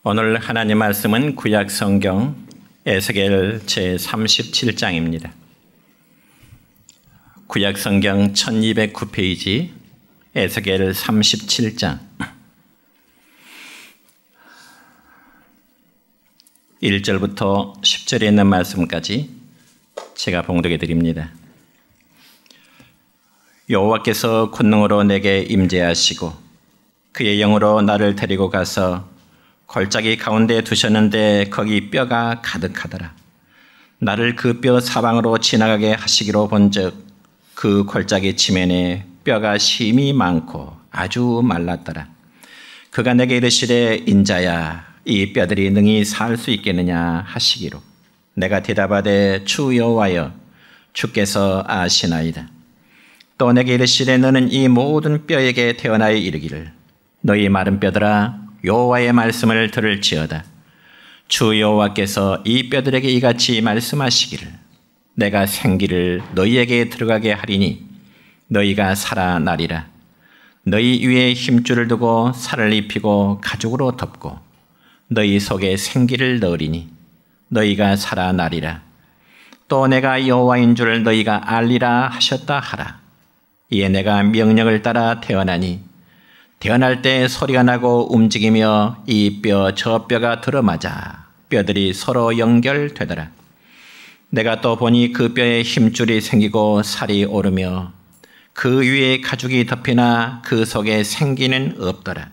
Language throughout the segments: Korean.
오늘 하나님 말씀은 구약 성경 에스겔 제37장입니다. 구약 성경 1209페이지 에스겔 37장 1절부터 10절에 있는 말씀까지 제가 봉독해 드립니다. 여호와께서 권능으로 내게 임재하시고 그의 영으로 나를 데리고 가서 골짜기 가운데 두셨는데 거기 뼈가 가득하더라. 나를 그 뼈 사방으로 지나가게 하시기로 본즉 그 골짜기 지면에 뼈가 심이 많고 아주 말랐더라. 그가 내게 이르시되 인자야 이 뼈들이 능히 살 수 있겠느냐 하시기로 내가 대답하되 주 여호와여 주께서 아시나이다. 또 내게 이르시되 너는 이 모든 뼈에게 태어나여 이르기를 너희 마른 뼈들아 여호와의 말씀을 들을지어다. 주 여호와께서 이 뼈들에게 이같이 말씀하시기를 내가 생기를 너희에게 들어가게 하리니 너희가 살아나리라. 너희 위에 힘줄을 두고 살을 입히고 가죽으로 덮고 너희 속에 생기를 넣으리니 너희가 살아나리라. 또 내가 여호와인 줄 너희가 알리라 하셨다 하라. 이에 내가 명령을 따라 태어나니 태어날 때 소리가 나고 움직이며 이 뼈 저 뼈가 들어맞아 뼈들이 서로 연결되더라. 내가 또 보니 그 뼈에 힘줄이 생기고 살이 오르며 그 위에 가죽이 덮이나 그 속에 생기는 없더라.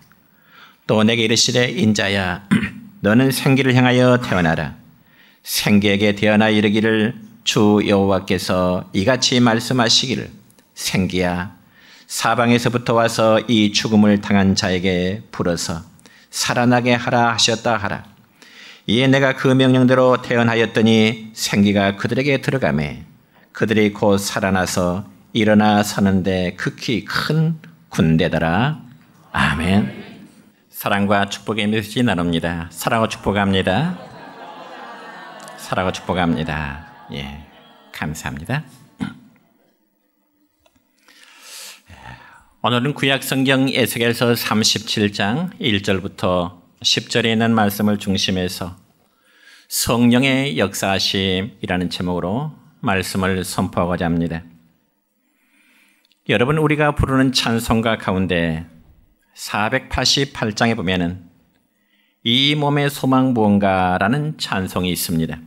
또 내게 이르시되 인자야 너는 생기를 향하여 태어나라. 생기에게 태어나 이르기를 주 여호와께서 이같이 말씀하시기를 생기야 사방에서부터 와서 이 죽음을 당한 자에게 불어서 살아나게 하라 하셨다 하라. 이에 내가 그 명령대로 태어나였더니 생기가 그들에게 들어가매 그들이 곧 살아나서 일어나 서는데 극히 큰 군대더라. 아멘. 사랑과 축복의 메시지 나눕니다. 사랑과 축복합니다. 사랑과 축복합니다. 예, 감사합니다. 오늘은 구약 성경 에스겔서 37장 1절부터 10절에 있는 말씀을 중심해서 성령의 역사하심이라는 제목으로 말씀을 선포하고자 합니다. 여러분, 우리가 부르는 찬송가 가운데 488장에 보면은 이 몸의 소망 무언가라는 찬송이 있습니다.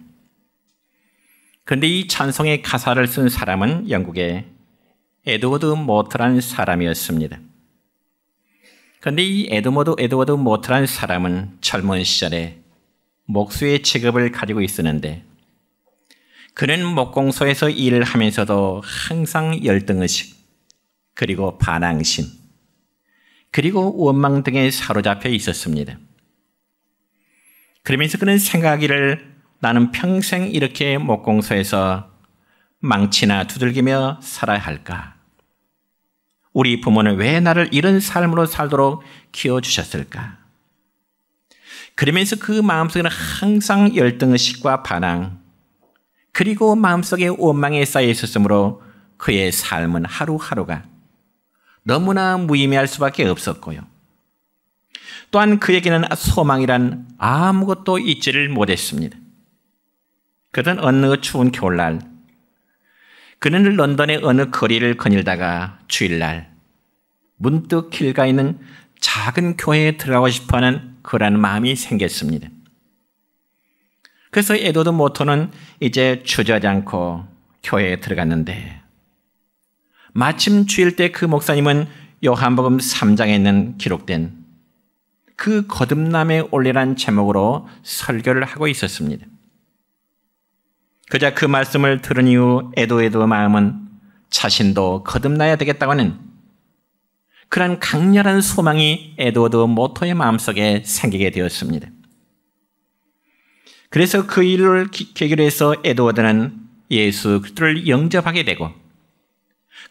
그런데 이 찬송의 가사를 쓴 사람은 영국의 에드워드 모트라는 사람이었습니다. 그런데 이 에드워드 모트라는 사람은 젊은 시절에 목수의 직업을 가지고 있었는데 그는 목공소에서 일을 하면서도 항상 열등의식 그리고 반항심 그리고 원망 등에 사로잡혀 있었습니다. 그러면서 그는 생각하기를 나는 평생 이렇게 목공소에서 망치나 두들기며 살아야 할까? 우리 부모는 왜 나를 이런 삶으로 살도록 키워주셨을까? 그러면서 그 마음속에는 항상 열등의식과 반항 그리고 마음속에 원망에 쌓여 있었으므로 그의 삶은 하루하루가 너무나 무의미할 수밖에 없었고요. 또한 그에게는 소망이란 아무것도 있지를 못했습니다. 그런 어느 추운 겨울날 그는 런던의 어느 거리를 거닐다가 주일날 문득 길가에 있는 작은 교회에 들어가고 싶어하는 그런 마음이 생겼습니다. 그래서 에드워드 모터는 이제 주저하지 않고 교회에 들어갔는데 마침 주일 때 그 목사님은 요한복음 3장에 있는 기록된 그 거듭남의 올레란 제목으로 설교를 하고 있었습니다. 그자 그 말씀을 들은 이후 에드워드의 마음은 자신도 거듭나야 되겠다고 하는 그런 강렬한 소망이 에드워드 모터의 마음속에 생기게 되었습니다. 그래서 그 일을 계기로 해서 에드워드는 예수 그리스도를 영접하게 되고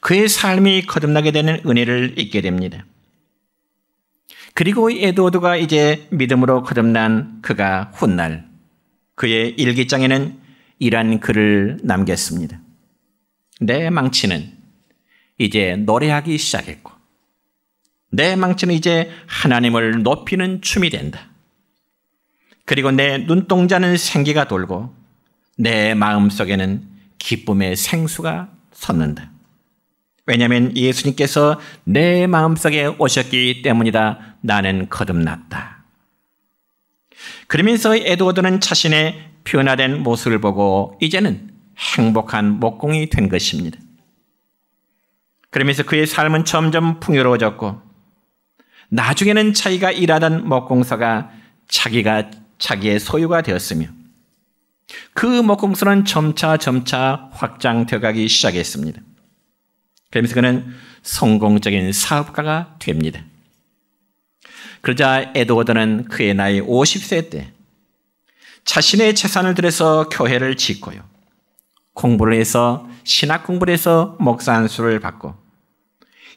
그의 삶이 거듭나게 되는 은혜를 잊게 됩니다. 그리고 에드워드가 이제 믿음으로 거듭난 그가 훗날 그의 일기장에는 이러한 글을 남겼습니다. 내 망치는 이제 노래하기 시작했고 내 망치는 이제 하나님을 높이는 춤이 된다. 그리고 내 눈동자는 생기가 돌고 내 마음속에는 기쁨의 생수가 솟는다. 왜냐하면 예수님께서 내 마음속에 오셨기 때문이다. 나는 거듭났다. 그러면서 에드워드는 자신의 변화된 모습을 보고 이제는 행복한 목공이 된 것입니다. 그러면서 그의 삶은 점점 풍요로워졌고 나중에는 자기가 일하던 목공소가 자기의 소유가 되었으며 그 목공소는 점차 확장되어 가기 시작했습니다. 그러면서 그는 성공적인 사업가가 됩니다. 그러자 에드워드는 그의 나이 50세 때 자신의 재산을 들여서 교회를 짓고요. 공부를 해서 신학 공부를 해서 목사 안수를 받고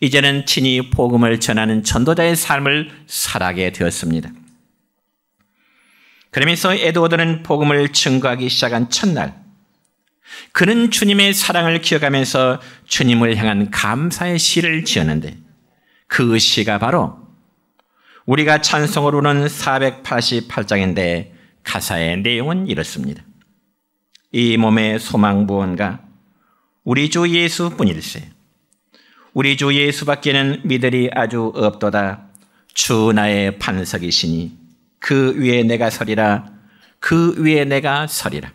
이제는 친히 복음을 전하는 전도자의 삶을 살아가게 되었습니다. 그러면서 에드워드는 복음을 증거하기 시작한 첫날 그는 주님의 사랑을 기억하면서 주님을 향한 감사의 시를 지었는데 그 시가 바로 우리가 찬송을 부르는 488장인데 가사의 내용은 이렇습니다. 이 몸의 소망 무언가 우리 주 예수뿐일세. 우리 주 예수밖에는 믿으리 아주 없도다. 주 나의 반석이시니 그 위에 내가 서리라. 그 위에 내가 서리라.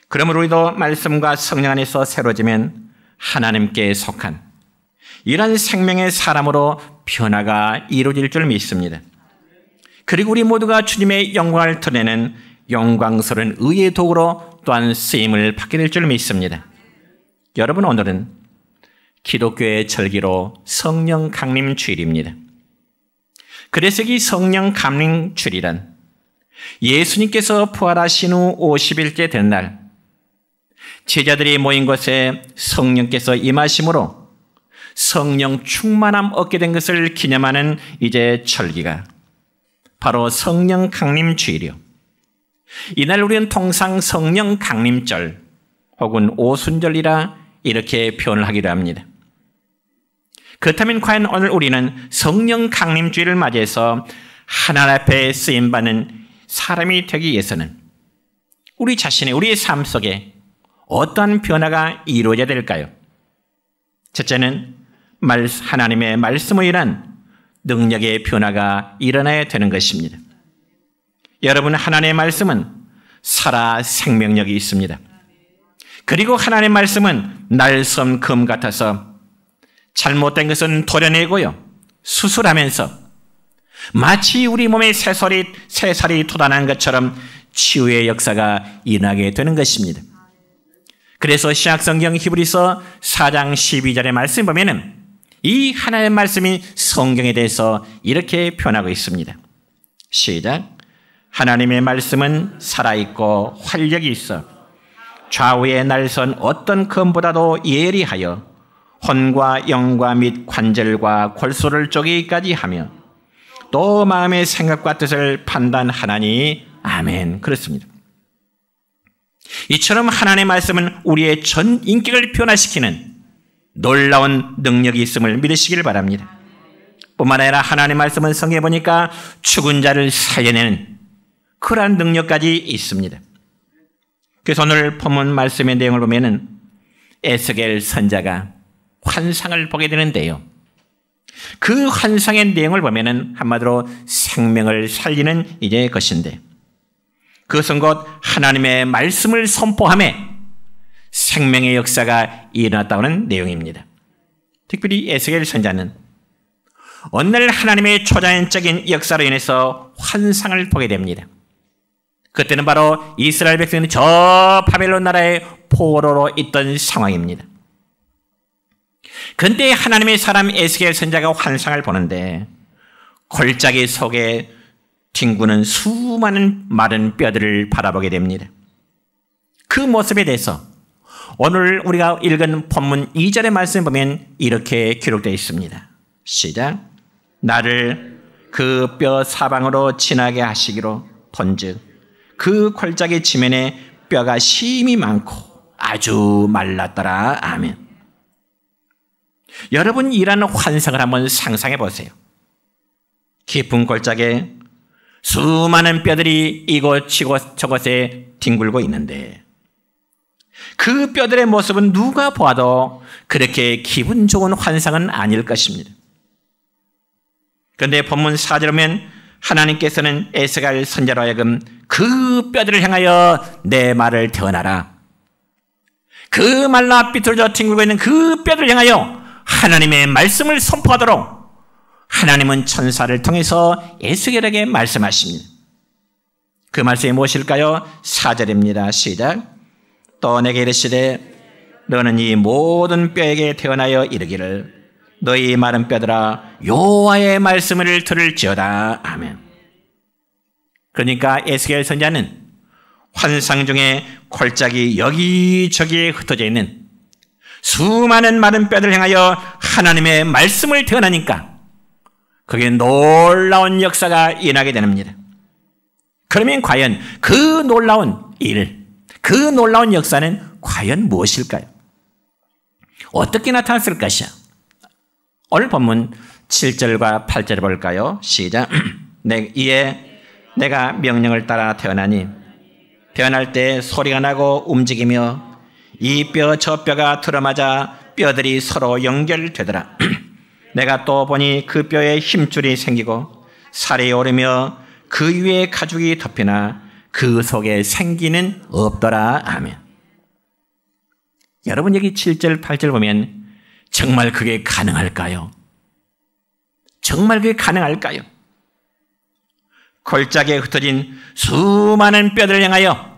그러므로 우리도 말씀과 성령 안에서 새로지면 하나님께 속한 이런 생명의 사람으로 변화가 이루어질 줄 믿습니다. 그리고 우리 모두가 주님의 영광을 드러내는 영광스러운 의의 도구로 또한 쓰임을 받게 될 줄 믿습니다. 여러분, 오늘은 기독교의 절기로 성령 강림 주일입니다. 그래서 이 성령 강림 주일이란 예수님께서 부활하신 후 50일째 된 날 제자들이 모인 곳에 성령께서 임하심으로 성령 충만함 얻게 된 것을 기념하는 이제 절기가 바로 성령 강림 주일이요. 이날 우리는 통상 성령 강림절 혹은 오순절이라 이렇게 표현을 하기도 합니다. 그렇다면 과연 오늘 우리는 성령 강림 주일을 맞이해서 하나님 앞에 쓰임받는 사람이 되기 위해서는 우리 자신의 우리의 삶 속에 어떠한 변화가 이루어져야 될까요? 첫째는 하나님의 말씀으로 인한 능력의 변화가 일어나야 되는 것입니다. 여러분, 하나님의 말씀은 살아 생명력이 있습니다. 그리고 하나님의 말씀은 날선 금 같아서 잘못된 것은 도려내고요. 수술하면서 마치 우리 몸에 새살이 돋아난 것처럼 치유의 역사가 일어나게 되는 것입니다. 그래서 신약성경 히브리서 4장 12절의 말씀 보면은 이 하나님의 말씀이 성경에 대해서 이렇게 표현하고 있습니다. 시작. 하나님의 말씀은 살아있고 활력이 있어 좌우에 날선 어떤 검보다도 예리하여 혼과 영과 및 관절과 골수를 쪼개기까지 하며 또 마음의 생각과 뜻을 판단하나니 아멘. 그렇습니다. 이처럼 하나님의 말씀은 우리의 전 인격을 변화시키는 놀라운 능력이 있음을 믿으시길 바랍니다. 뿐만 아니라 하나님의 말씀은 성경에 보니까 죽은 자를 살려내는 그러한 능력까지 있습니다. 그래서 오늘 본문 말씀의 내용을 보면은 에스겔 선지자가 환상을 보게 되는데요. 그 환상의 내용을 보면은 한마디로 생명을 살리는 이제 것인데 그것은 곧 하나님의 말씀을 선포함에 생명의 역사가 일어났다는 내용입니다. 특별히 에스겔 선지자는 어느 날 하나님의 초자연적인 역사로 인해서 환상을 보게 됩니다. 그때는 바로 이스라엘 백성이 저 바벨론 나라의 포로로 있던 상황입니다. 그런데 하나님의 사람 에스겔 선지자가 환상을 보는데 골짜기 속에 뒹구는 수많은 마른 뼈들을 바라보게 됩니다. 그 모습에 대해서 오늘 우리가 읽은 본문 2절의 말씀을 보면 이렇게 기록되어 있습니다. 시작. 나를 그 뼈 사방으로 지나게 하시기로 본즉 그 골짜기 지면에 뼈가 심이 많고 아주 말랐더라. 아멘. 여러분, 이라는 환상을 한번 상상해 보세요. 깊은 골짜기에 수많은 뼈들이 이곳저곳에 뒹굴고 있는데 그 뼈들의 모습은 누가 보아도 그렇게 기분 좋은 환상은 아닐 것입니다. 그런데 본문 4절에 보면 하나님께서는 에스겔 선지자로 하여금 그 뼈들을 향하여 내 말을 대언하라. 그 말라 삐뚤어져 뒹굴고 있는 그 뼈들을 향하여 하나님의 말씀을 선포하도록 하나님은 천사를 통해서 에스겔에게 말씀하십니다. 그 말씀이 무엇일까요? 4절입니다. 시작. 또 내게 이르시되 너는 이 모든 뼈에게 태어나여 이르기를 너희 마른 뼈들아 여호와의 말씀을 들을지어다. 아멘. 그러니까 에스겔 선지자는 환상 중에 골짜기 여기저기에 흩어져 있는 수많은 마른 뼈들을 향하여 하나님의 말씀을 대언하니까 그게 놀라운 역사가 일어나게 됩니다. 그러면 과연 그 놀라운 일, 그 놀라운 역사는 과연 무엇일까요? 어떻게 나타났을 것이야? 오늘 본문 7절과 8절을 볼까요? 시작. 이에 내가 명령을 따라 태어나니 태어날 때 소리가 나고 움직이며 이 뼈 저 뼈가 들어맞아 뼈들이 서로 연결되더라. 내가 또 보니 그 뼈에 힘줄이 생기고 살이 오르며 그 위에 가죽이 덮이나 그 속에 생기는 없더라. 아멘. 여러분 여기 7절 8절 보면 정말 그게 가능할까요? 정말 그게 가능할까요? 골짜기에 흩어진 수많은 뼈들을 향하여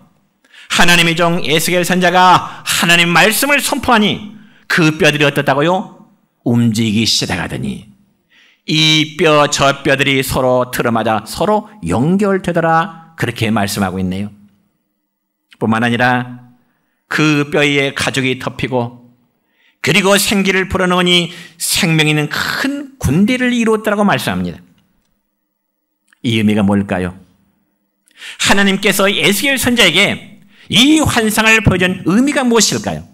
하나님의 종 에스겔 선지자가 하나님 말씀을 선포하니 그 뼈들이 어떻다고요? 움직이기 시작하더니 이 뼈 저 뼈들이 서로 들어맞아 서로 연결되더라. 그렇게 말씀하고 있네요. 뿐만 아니라 그 뼈에 가죽이 덮이고 그리고 생기를 불어넣으니 생명 있는 큰 군대를 이루었다고 말씀합니다. 이 의미가 뭘까요? 하나님께서 에스겔 선지자에게 이 환상을 보여준 의미가 무엇일까요?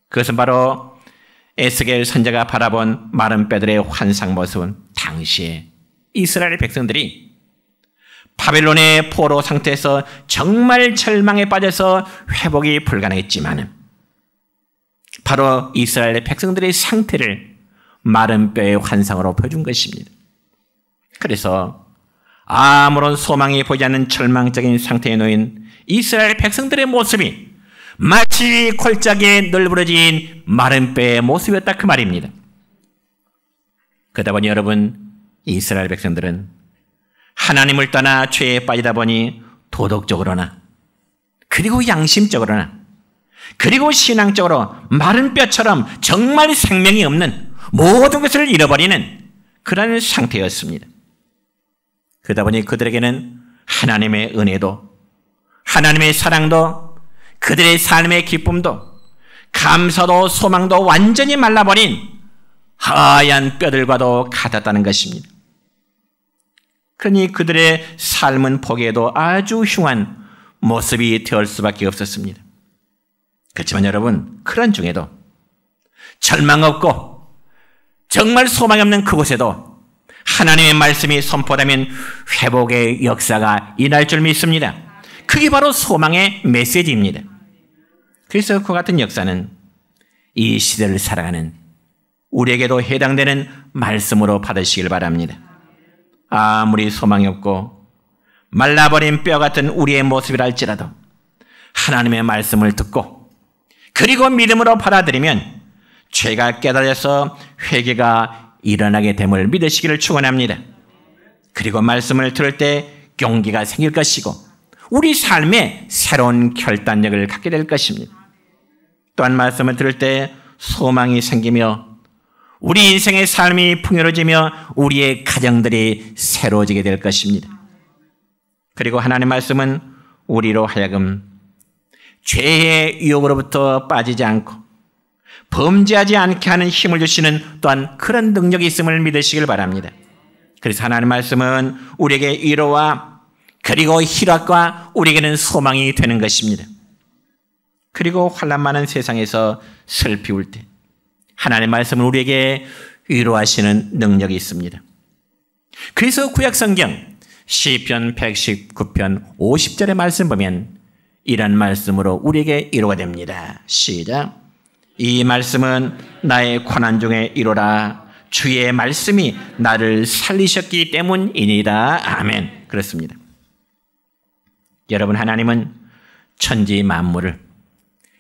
그것은 바로 에스겔 선지자가 바라본 마른 뼈들의 환상 모습은 당시에 이스라엘 백성들이 바벨론의 포로 상태에서 정말 절망에 빠져서 회복이 불가능했지만 바로 이스라엘 백성들의 상태를 마른 뼈의 환상으로 보여준 것입니다. 그래서 아무런 소망이 보이지 않는 절망적인 상태에 놓인 이스라엘 백성들의 모습이 마치 골짜기에 널브러진 마른 뼈의 모습이었다 그 말입니다. 그러다 보니 여러분 이스라엘 백성들은 하나님을 떠나 죄에 빠지다 보니 도덕적으로나 그리고 양심적으로나 그리고 신앙적으로 마른 뼈처럼 정말 생명이 없는 모든 것을 잃어버리는 그런 상태였습니다. 그러다 보니 그들에게는 하나님의 은혜도 하나님의 사랑도 그들의 삶의 기쁨도 감사도 소망도 완전히 말라버린 하얀 뼈들과도 같았다는 것입니다. 그러니 그들의 삶은 보기에도 아주 흉한 모습이 될 수밖에 없었습니다. 그렇지만 여러분 그런 중에도 절망 없고 정말 소망이 없는 그곳에도 하나님의 말씀이 선포되면 회복의 역사가 일어날 줄 믿습니다. 그게 바로 소망의 메시지입니다. 그래서 그 같은 역사는 이 시대를 살아가는 우리에게도 해당되는 말씀으로 받으시길 바랍니다. 아무리 소망이 없고 말라버린 뼈 같은 우리의 모습이라 할지라도 하나님의 말씀을 듣고 그리고 믿음으로 받아들이면 죄가 깨달아서 회개가 일어나게 됨을 믿으시기를 축원합니다. 그리고 말씀을 들을 때 용기가 생길 것이고 우리 삶에 새로운 결단력을 갖게 될 것입니다. 또한 말씀을 들을 때 소망이 생기며 우리 인생의 삶이 풍요로워지며 우리의 가정들이 새로워지게 될 것입니다. 그리고 하나님의 말씀은 우리로 하여금 죄의 유혹으로부터 빠지지 않고 범죄하지 않게 하는 힘을 주시는 또한 그런 능력이 있음을 믿으시길 바랍니다. 그래서 하나님의 말씀은 우리에게 위로와 그리고 희락과 우리에게는 소망이 되는 것입니다. 그리고 환난 많은 세상에서 슬피울 때 하나님의 말씀은 우리에게 위로하시는 능력이 있습니다. 그래서 구약성경 시편 119편 50절의 말씀 보면 이런 말씀으로 우리에게 위로가 됩니다. 시작. 이 말씀은 나의 고난 중에 위로라. 주의 말씀이 나를 살리셨기 때문이니라. 아멘. 그렇습니다. 여러분, 하나님은 천지 만물을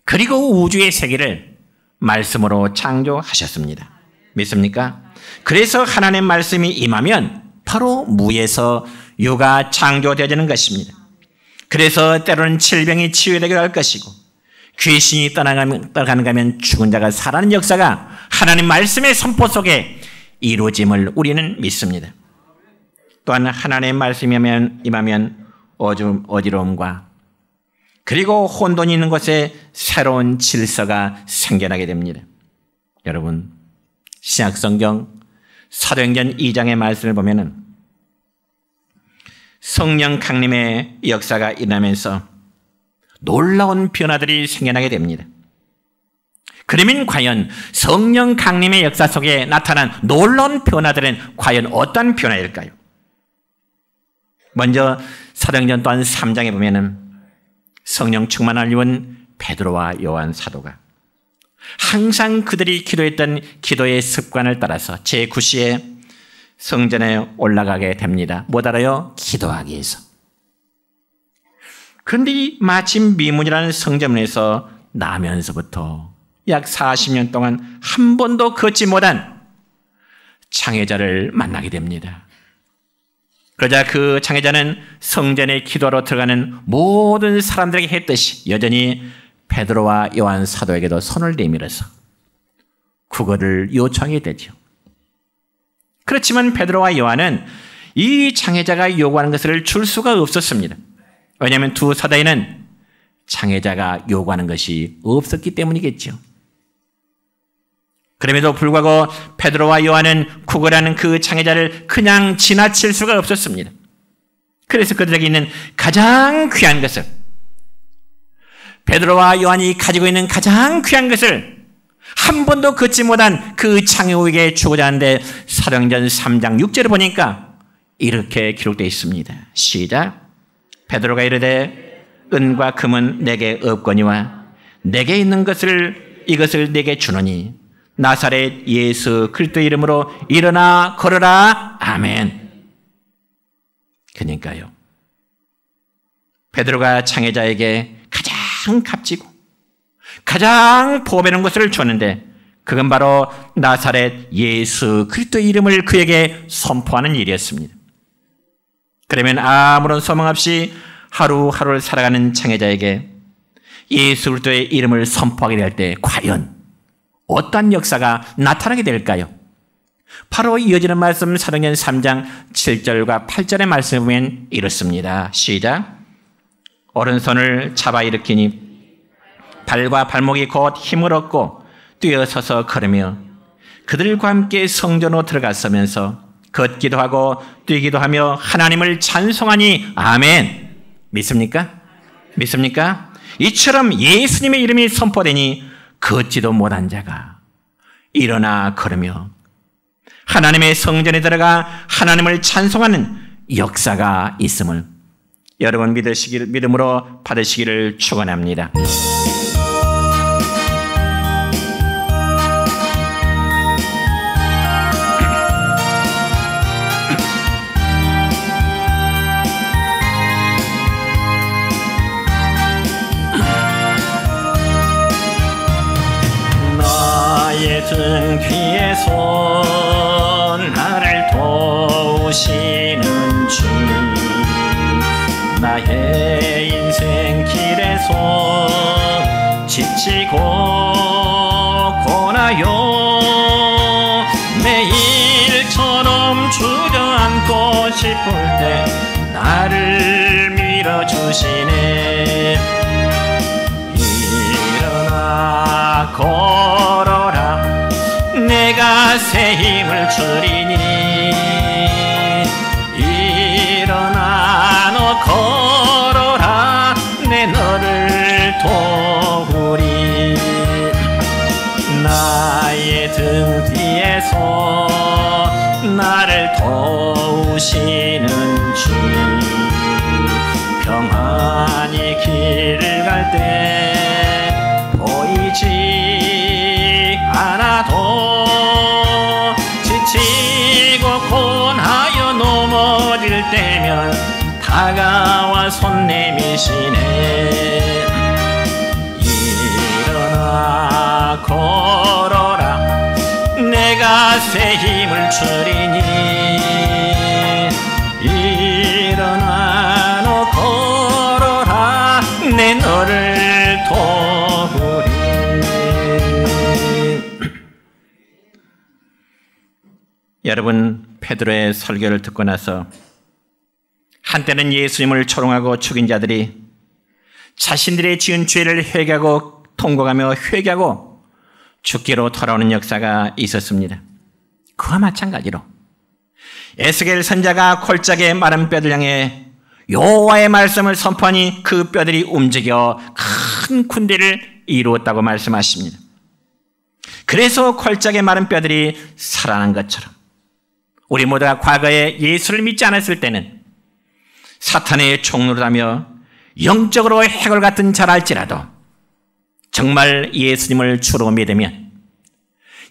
그리고 우주의 세계를 말씀으로 창조하셨습니다. 믿습니까? 그래서 하나님의 말씀이 임하면 바로 무에서 유가 창조되어지는 것입니다. 그래서 때로는 질병이 치유되기도 할 것이고 귀신이 떠나가면 죽은 자가 살아나는 역사가 하나님 말씀의 선포 속에 이루어짐을 우리는 믿습니다. 또한 하나님의 말씀이 임하면 어지러움과 그리고 혼돈이 있는 곳에 새로운 질서가 생겨나게 됩니다. 여러분, 신약성경 사도행전 2장의 말씀을 보면은 성령 강림의 역사가 일어나면서 놀라운 변화들이 생겨나게 됩니다. 그러면 과연 성령 강림의 역사 속에 나타난 놀라운 변화들은 과연 어떤 변화일까요? 먼저 사도행전 또한 3장에 보면은 성령 충만을 입은 베드로와 요한 사도가 항상 그들이 기도했던 기도의 습관을 따라서 제9시에 성전에 올라가게 됩니다. 못 알아요? 기도하기 위해서. 그런데 마침 미문이라는 성전에서 나면서부터 약 40년 동안 한 번도 걷지 못한 장애자를 만나게 됩니다. 그러자 그 장애자는 성전에 기도하러 들어가는 모든 사람들에게 했듯이 여전히 베드로와 요한 사도에게도 손을 내밀어서 구걸을 요청하게 되죠. 그렇지만 베드로와 요한은 이 장애자가 요구하는 것을 줄 수가 없었습니다. 왜냐하면 두 사도에는 장애자가 요구하는 것이 없었기 때문이겠죠. 그럼에도 불구하고 베드로와 요한은 구걸하는 그 장애자를 그냥 지나칠 수가 없었습니다. 그래서 그들에게 있는 가장 귀한 것을, 베드로와 요한이 가지고 있는 가장 귀한 것을 한 번도 걷지 못한 그 장애우에게 주고자 하는데 사도행전 3장 6절을 보니까 이렇게 기록되어 있습니다. 시작. 베드로가 이르되 은과 금은 내게 없거니와 내게 있는 것을 이것을 내게 주노니 나사렛 예수 그리스도 이름으로 일어나 걸어라. 아멘. 그러니까요, 베드로가 장애자에게 가장 값지고 가장 보배는 것을 줬는데 그건 바로 나사렛 예수 그리스도 이름을 그에게 선포하는 일이었습니다. 그러면 아무런 소망 없이 하루하루를 살아가는 장애자에게 예수 그리스도의 이름을 선포하게 될 때 과연 어떤 역사가 나타나게 될까요? 바로 이어지는 말씀 사도행전 3장 7절과 8절의 말씀을 보면 이렇습니다. 시작. 오른손을 잡아 일으키니 발과 발목이 곧 힘을 얻고 뛰어서서 걸으며 그들과 함께 성전으로 들어갔으면서 걷기도 하고 뛰기도 하며 하나님을 찬송하니. 아멘. 믿습니까? 믿습니까? 이처럼 예수님의 이름이 선포되니 걷지도 못한 자가 일어나 걸으며 하나님의 성전에 들어가 하나님을 찬송하는 역사가 있음을 여러분 믿음으로 받으시기를 축원합니다. 등 뒤에서 나를 도우시는 주, 나의 인생 길에서 지치고 고나요 매일처럼 주저앉고 싶을 때 나를 밀어주시네. 일어나 걸어라 내가 새 힘을 주리니. 일어나 너 걸어라 내 너를 도우리. 나의 등 뒤에서 나를 도우 채우시는 주, 평안히 길을 갈 때 보이지 않아도 지치고 곤하여 넘어질 때면 다가와 손 내미시네. 일어나 걸어라, 내가 새 힘을 주리니. 일어나 너 걸어라, 내 너를 도우리. 여러분, 베드로의 설교를 듣고 나서 한때는 예수님을 조롱하고 죽인 자들이 자신들의 지은 죄를 회개하고 통곡하며 회개하고 죽기로 돌아오는 역사가 있었습니다. 그와 마찬가지로 에스겔 선자가 골짜기의 마른 뼈들 향해 여호와의 말씀을 선포하니 그 뼈들이 움직여 큰 군대를 이루었다고 말씀하십니다. 그래서 골짜기의 마른 뼈들이 살아난 것처럼 우리 모두가 과거에 예수를 믿지 않았을 때는 사탄의 종노릇하며 영적으로 해골 같은 자랄지라도 정말 예수님을 주로 믿으면,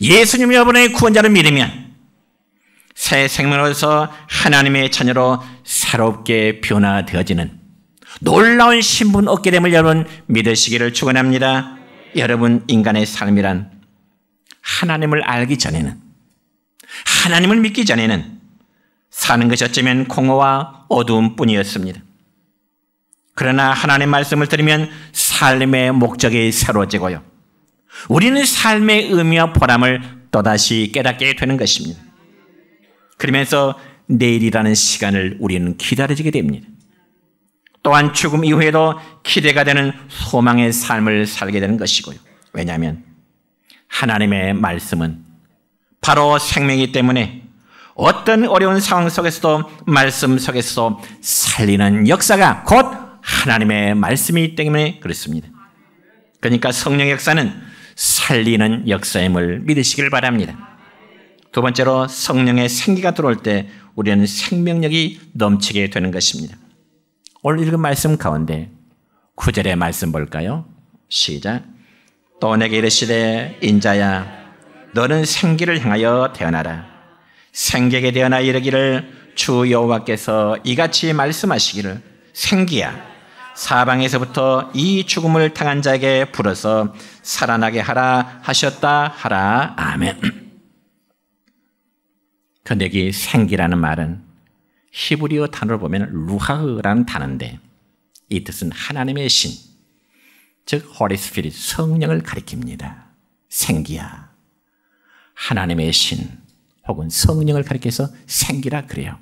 예수님 여러분의 구원자를 믿으면 새 생명으로서 하나님의 자녀로 새롭게 변화되어지는 놀라운 신분 얻게 됨을 여러분 믿으시기를 축원합니다. 여러분, 인간의 삶이란 하나님을 알기 전에는, 하나님을 믿기 전에는 사는 것이 어쩌면 공허와 어두움 뿐이었습니다. 그러나 하나님의 말씀을 들으면 삶의 목적이 새로워지고요, 우리는 삶의 의미와 보람을 또다시 깨닫게 되는 것입니다. 그러면서 내일이라는 시간을 우리는 기다려지게 됩니다. 또한 죽음 이후에도 기대가 되는 소망의 삶을 살게 되는 것이고요. 왜냐하면 하나님의 말씀은 바로 생명이기 때문에 어떤 어려운 상황 속에서도 말씀 속에서도 살리는 역사가 곧 하나님의 말씀이기 때문에 그렇습니다. 그러니까 성령의 역사는 살리는 역사임을 믿으시길 바랍니다. 두 번째로, 성령의 생기가 들어올 때 우리는 생명력이 넘치게 되는 것입니다. 오늘 읽은 말씀 가운데 9절의 말씀 볼까요? 시작. 또 내게 이르시되 인자야, 너는 생기를 향하여 태어나라. 생기에게 태어나 이르기를 주 여호와께서 이같이 말씀하시기를, 생기야, 사방에서부터 이 죽음을 당한 자에게 불어서 살아나게 하라 하셨다 하라. 아멘. 그런데 여기 생기라는 말은 히브리어 단어를 보면 루하흐라는 단어인데 이 뜻은 하나님의 신, 즉 Holy Spirit, 성령을 가리킵니다. 생기야, 하나님의 신 혹은 성령을 가리켜서 생기라 그래요.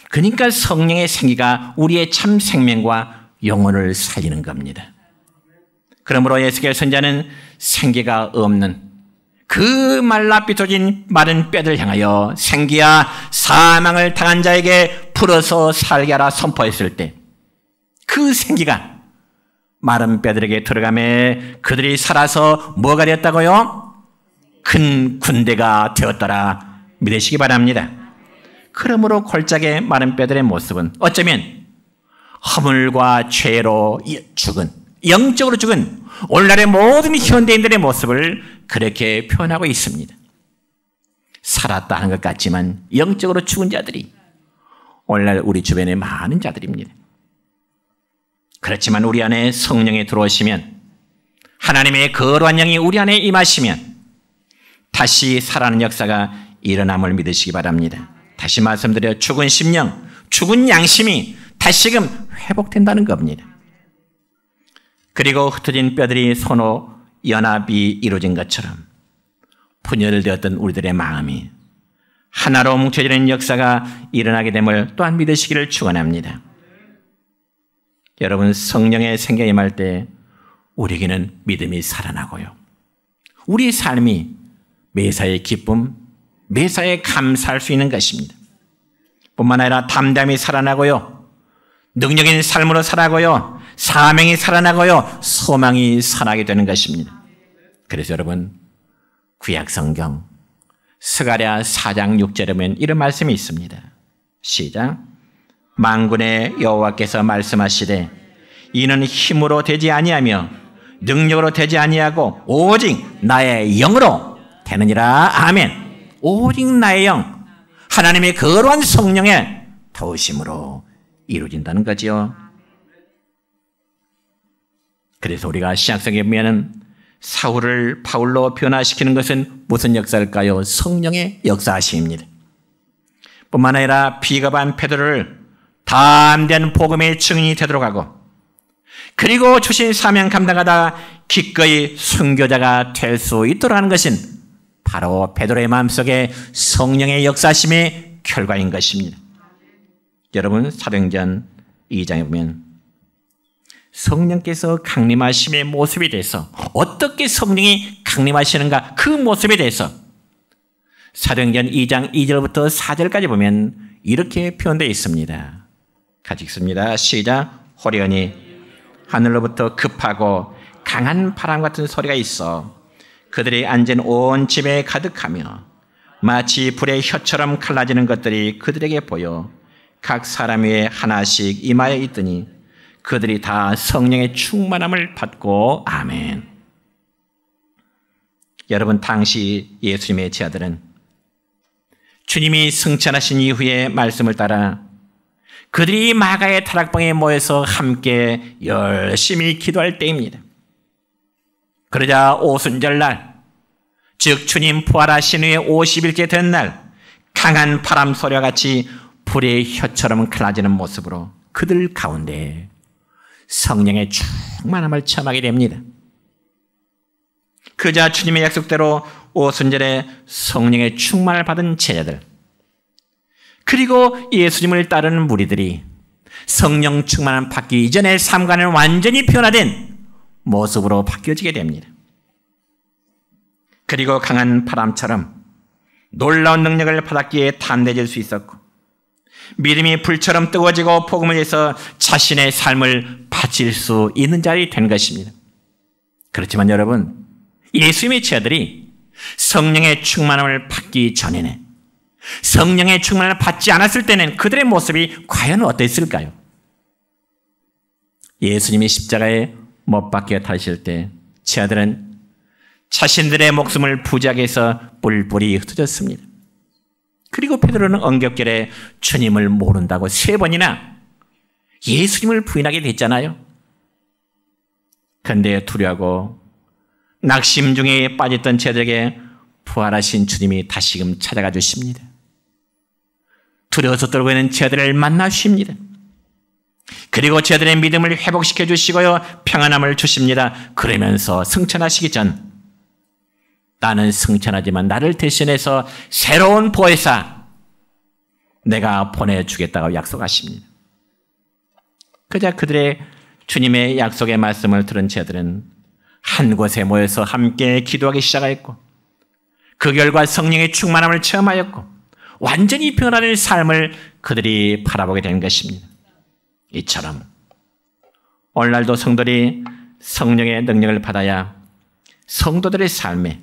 그러니까 성령의 생기가 우리의 참 생명과 영혼을 살리는 겁니다. 그러므로 에스겔 선자는 생기가 없는 그 말라 삐뚤어진 마른 뼈들 향하여 생기야, 사망을 당한 자에게 불어서 살게 하라 선포했을 때 그 생기가 마른 뼈들에게 들어가매 그들이 살아서 뭐가 되었다고요? 큰 군대가 되었더라 믿으시기 바랍니다. 그러므로 골짜기의 마른 뼈들의 모습은 어쩌면 허물과 죄로 죽은, 영적으로 죽은 오늘날의 모든 현대인들의 모습을 그렇게 표현하고 있습니다. 살았다 하는 것 같지만 영적으로 죽은 자들이 오늘날 우리 주변에 많은 자들입니다. 그렇지만 우리 안에 성령이 들어오시면, 하나님의 거룩한 영이 우리 안에 임하시면 다시 살아나는 역사가 일어남을 믿으시기 바랍니다. 다시 말씀드려 죽은 심령, 죽은 양심이 다시금 회복된다는 겁니다. 그리고 흩어진 뼈들이 서로 연합이 이루어진 것처럼 분열되었던 우리들의 마음이 하나로 뭉쳐지는 역사가 일어나게 됨을 또한 믿으시기를 축원합니다. 여러분, 성령의 생기가 임할 때 우리에게는 믿음이 살아나고요, 우리의 삶이 매사의 기쁨, 매사에 감사할 수 있는 것입니다. 뿐만 아니라 담담이 살아나고요, 능력 있는 삶으로 살아가고요, 사명이 살아나고요, 소망이 살아나게 되는 것입니다. 그래서 여러분, 구약 성경, 스가랴 4장 6절에 보면 이런 말씀이 있습니다. 시작. 만군의 여호와께서 말씀하시되 이는 힘으로 되지 아니하며 능력으로 되지 아니하고 오직 나의 영으로 되느니라. 아멘. 오직 나의 영, 하나님의 거룩한 성령의 도우심으로 이루어진다는 거지요. 그래서 우리가 신약성경에 보면 사울을 바울로 변화시키는 것은 무슨 역사일까요? 성령의 역사하심입니다. 뿐만 아니라 비겁한 베드로를 담대한 복음의 증인이 되도록 하고, 그리고 주신 사명 감당하다 기꺼이 순교자가 될 수 있도록 하는 것은 바로 베드로의 마음속에 성령의 역사심의 결과인 것입니다. 여러분, 사도행전 2장에 보면 성령께서 강림하심의 모습에 대해서, 어떻게 성령이 강림하시는가 그 모습에 대해서 사도행전 2장 2절부터 4절까지 보면 이렇게 표현되어 있습니다. 같이 읽습니다. 시작. 호련히 하늘로부터 급하고 강한 바람 같은 소리가 있어 그들이 앉은 온 집에 가득하며 마치 불의 혀처럼 갈라지는 것들이 그들에게 보여 각 사람 위에 하나씩 임하여 있더니 그들이 다 성령의 충만함을 받고. 아멘. 여러분, 당시 예수님의 제자들은 주님이 승천하신 이후의 말씀을 따라 그들이 마가의 타락방에 모여서 함께 열심히 기도할 때입니다. 그러자 오순절날, 즉 주님 부활하신 후에 50일째 된 날, 강한 바람 소리와 같이 불의 혀처럼 갈라지는 모습으로 그들 가운데 성령의 충만함을 체험하게 됩니다. 그자 주님의 약속대로 오순절에 성령의 충만을 받은 제자들, 그리고 예수님을 따르는 무리들이 성령 충만을 받기 이전의 삶과는 완전히 변화된 모습으로 바뀌어지게 됩니다. 그리고 강한 바람처럼 놀라운 능력을 받았기에 담대해질 수 있었고, 믿음이 불처럼 뜨거워지고 복음을 위해서 자신의 삶을 바칠 수 있는 자리 된 것입니다. 그렇지만 여러분, 예수님의 제자들이 성령의 충만함을 받기 전에는, 성령의 충만을 받지 않았을 때는 그들의 모습이 과연 어땠을까요? 예수님이 십자가에 못 박혀 달리실 때 제자들은 자신들의 목숨을 부지하게 해서 뿔뿔이 흩어졌습니다. 그리고 베드로는 엉겹결에 주님을 모른다고 3번이나 예수님을 부인하게 됐잖아요. 그런데 두려워하고 낙심 중에 빠졌던 제자들에게 부활하신 주님이 다시금 찾아가 주십니다. 두려워서 떨고 있는 제자들을 만나십니다. 그리고 제자들의 믿음을 회복시켜 주시고요, 평안함을 주십니다. 그러면서 승천하시기 전, 나는 승천하지만 나를 대신해서 새로운 보혜사 내가 보내주겠다고 약속하십니다. 그자 그들의 주님의 약속의 말씀을 들은 제자들은 한 곳에 모여서 함께 기도하기 시작하였고, 그 결과 성령의 충만함을 체험하였고 완전히 변화된 삶을 그들이 바라보게 된 것입니다. 이처럼 오늘날도 성도들이 성령의 능력을 받아야 성도들의 삶에,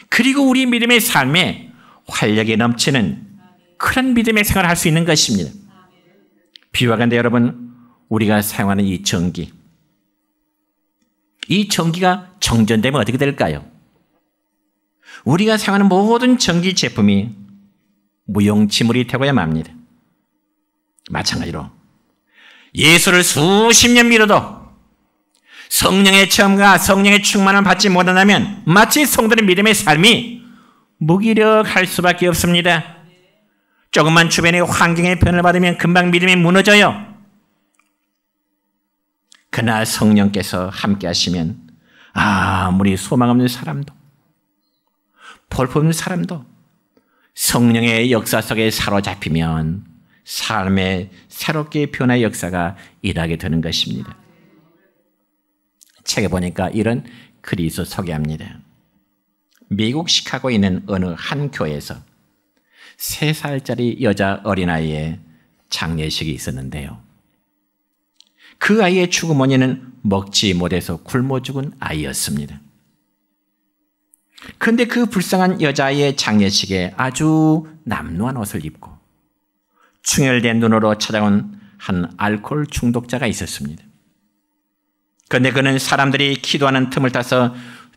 그리고 우리 믿음의 삶에 활력이 넘치는 그런 믿음의 생활을 할 수 있는 것입니다. 비유하건대 여러분, 우리가 사용하는 이 전기, 이 전기가 정전되면 어떻게 될까요? 우리가 사용하는 모든 전기 제품이 무용지물이 되고야 맙니다. 마찬가지로 예수를 수십 년 믿어도 성령의 체험과 성령의 충만을 받지 못한다면 마치 성도의 믿음의 삶이 무기력할 수밖에 없습니다. 조금만 주변의 환경의 변화를 받으면 금방 믿음이 무너져요. 그러나 성령께서 함께 하시면 아무리 소망 없는 사람도, 볼품없는 사람도 성령의 역사 속에 사로잡히면 삶의 새롭게 변화의 역사가 일하게 되는 것입니다. 책에 보니까 이런 글이 있어 소개합니다. 미국 시카고에 있는 어느 한 교회에서 3살짜리 여자 어린아이의 장례식이 있었는데요. 그 아이의 죽음 원인은 먹지 못해서 굶어 죽은 아이였습니다. 그런데 그 불쌍한 여자의 장례식에 아주 남루한 옷을 입고 충혈된 눈으로 찾아온 한 알코올 중독자가 있었습니다. 그런데 그는 사람들이 기도하는 틈을 타서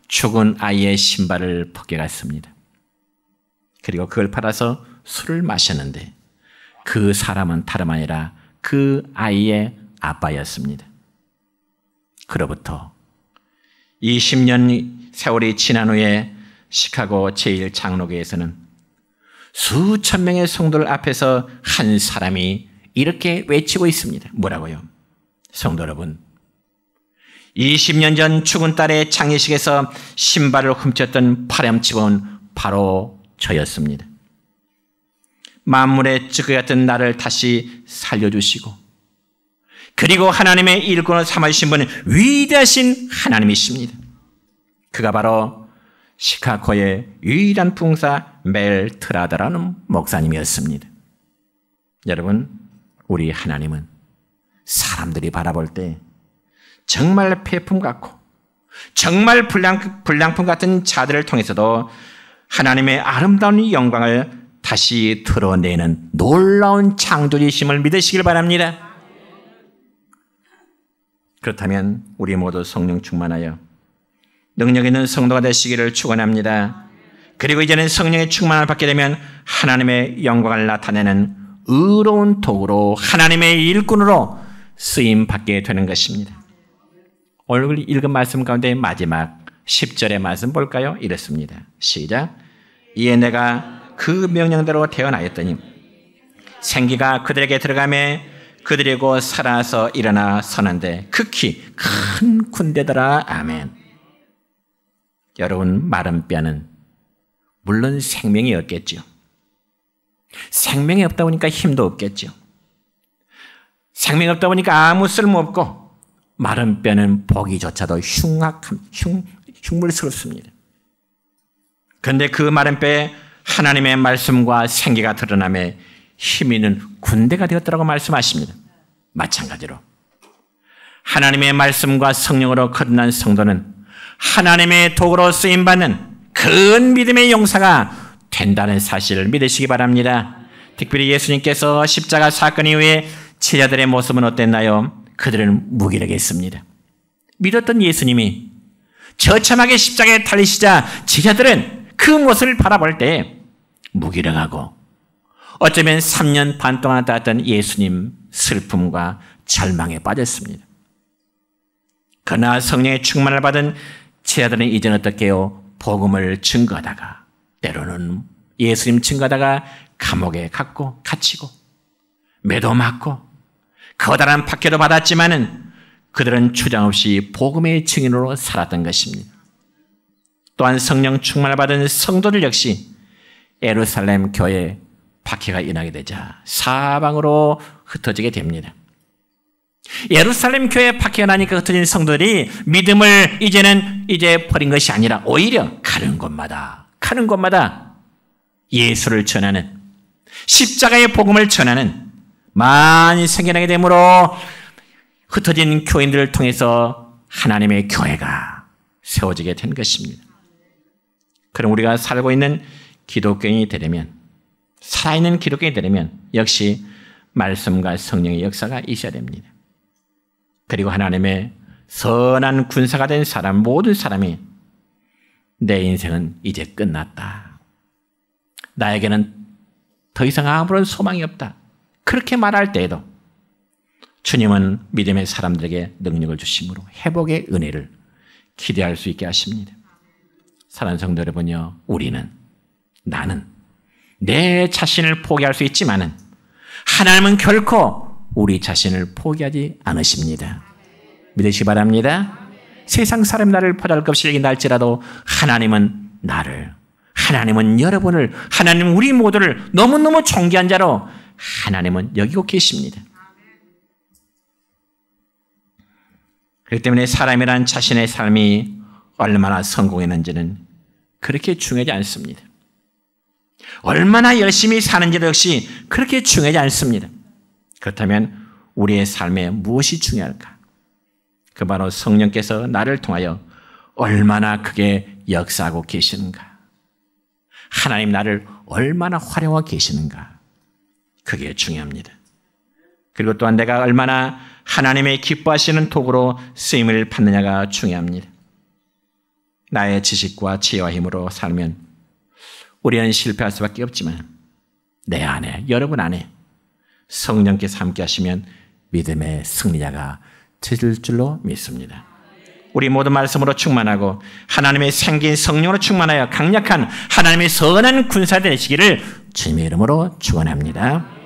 죽은 아이의 신발을 벗겨갔습니다. 그리고 그걸 팔아서 술을 마셨는데 그 사람은 다름 아니라 그 아이의 아빠였습니다. 그로부터 20년 세월이 지난 후에 시카고 제1장로교에서는 수천 명의 성도들 앞에서 한 사람이 이렇게 외치고 있습니다. 뭐라고요? 성도 여러분, 20년 전 죽은 딸의 장례식에서 신발을 훔쳤던 파렴치범은 바로 저였습니다. 만물의 찌꺼기 같은 나를 다시 살려주시고 그리고 하나님의 일꾼을 삼으신 분은 위대하신 하나님이십니다. 그가 바로 시카고의 유일한 풍사 멜트라다라는 목사님이었습니다. 여러분, 우리 하나님은 사람들이 바라볼 때 정말 폐품 같고 정말 불량품 같은 자들을 통해서도 하나님의 아름다운 영광을 다시 드러내는 놀라운 창조주이심을 믿으시길 바랍니다. 그렇다면 우리 모두 성령 충만하여 능력 있는 성도가 되시기를 축원합니다. 그리고 이제는 성령의 충만을 받게 되면 하나님의 영광을 나타내는 의로운 도구로 하나님의 일꾼으로 쓰임 받게 되는 것입니다. 오늘 읽은 말씀 가운데 마지막 10절의 말씀 볼까요? 이렇습니다. 시작. 이에 내가 그 명령대로 태어나였더니 생기가 그들에게 들어가매 그들이 곧 살아서 일어나 서는데 극히 큰 군대더라. 아멘. 여러분, 마른 뼈는 물론 생명이 없겠죠. 생명이 없다 보니까 힘도 없겠죠. 생명이 없다 보니까 아무 쓸모없고 마른 뼈는 보기조차도 흉물스럽습니다. 그런데 그 마른 뼈에 하나님의 말씀과 생기가 드러나며 힘 있는 군대가 되었다고 말씀하십니다. 마찬가지로 하나님의 말씀과 성령으로 거듭난 성도는 하나님의 도구로 쓰임받는 큰 믿음의 용사가 된다는 사실을 믿으시기 바랍니다. 특별히 예수님께서 십자가 사건 이후에 제자들의 모습은 어땠나요? 그들은 무기력했습니다. 믿었던 예수님이 처참하게 십자가에 달리시자 제자들은 그 모습을 바라볼 때 무기력하고 어쩌면 3년 반 동안 따랐던 예수님 슬픔과 절망에 빠졌습니다. 그러나 성령의 충만을 받은 제자들은 이제 어떻게 해요? 복음을 증거하다가 때로는 예수님 증거하다가 감옥에 갇히고 매도 맞고 커다란 박해도 받았지만은 그들은 주장없이 복음의 증인으로 살았던 것입니다. 또한 성령 충만을 받은 성도들 역시 예루살렘 교회에 박해가 일어나게 되자 사방으로 흩어지게 됩니다. 예루살렘 교회에 박해가 나니까 흩어진 성도들이 믿음을 이제 버린 것이 아니라 오히려 가는 곳마다 예수를 전하는 십자가의 복음을 전하는 많이 생겨나게 되므로 흩어진 교인들을 통해서 하나님의 교회가 세워지게 된 것입니다. 그럼 우리가 살고 있는 기독교인이 되려면, 살아있는 기독교인이 되려면 역시 말씀과 성령의 역사가 있어야 됩니다. 그리고 하나님의 선한 군사가 된 사람, 모든 사람이 내 인생은 이제 끝났다. 나에게는 더 이상 아무런 소망이 없다. 그렇게 말할 때에도 주님은 믿음의 사람들에게 능력을 주심으로 회복의 은혜를 기대할 수 있게 하십니다. 사랑하는 성도 여러분요, 나는 내 자신을 포기할 수 있지만은 하나님은 결코 우리 자신을 포기하지 않으십니다. 믿으시기 바랍니다. 세상 사람 나를 보잘것없이 여긴다 하나님은 하나님은 여러분을, 하나님은 우리 모두를 너무너무 존귀한 자로 하나님은 여기고 계십니다. 그렇기 때문에 사람이란 자신의 삶이 얼마나 성공했는지는 그렇게 중요하지 않습니다. 얼마나 열심히 사는지도 역시 그렇게 중요하지 않습니다. 그렇다면 우리의 삶에 무엇이 중요할까? 그 바로 성령께서 나를 통하여 얼마나 크게 역사하고 계시는가? 하나님 나를 얼마나 활용하고 계시는가? 그게 중요합니다. 그리고 또한 내가 얼마나 하나님의 기뻐하시는 도구로 쓰임을 받느냐가 중요합니다. 나의 지식과 지혜와 힘으로 살면 우리는 실패할 수밖에 없지만 내 안에, 여러분 안에 성령께서 함께 하시면 믿음의 승리자가 되실 줄로 믿습니다. 우리 모두 말씀으로 충만하고 하나님의 생긴 성령으로 충만하여 강력한 하나님의 선한 군사 되시기를 주님의 이름으로 축원합니다.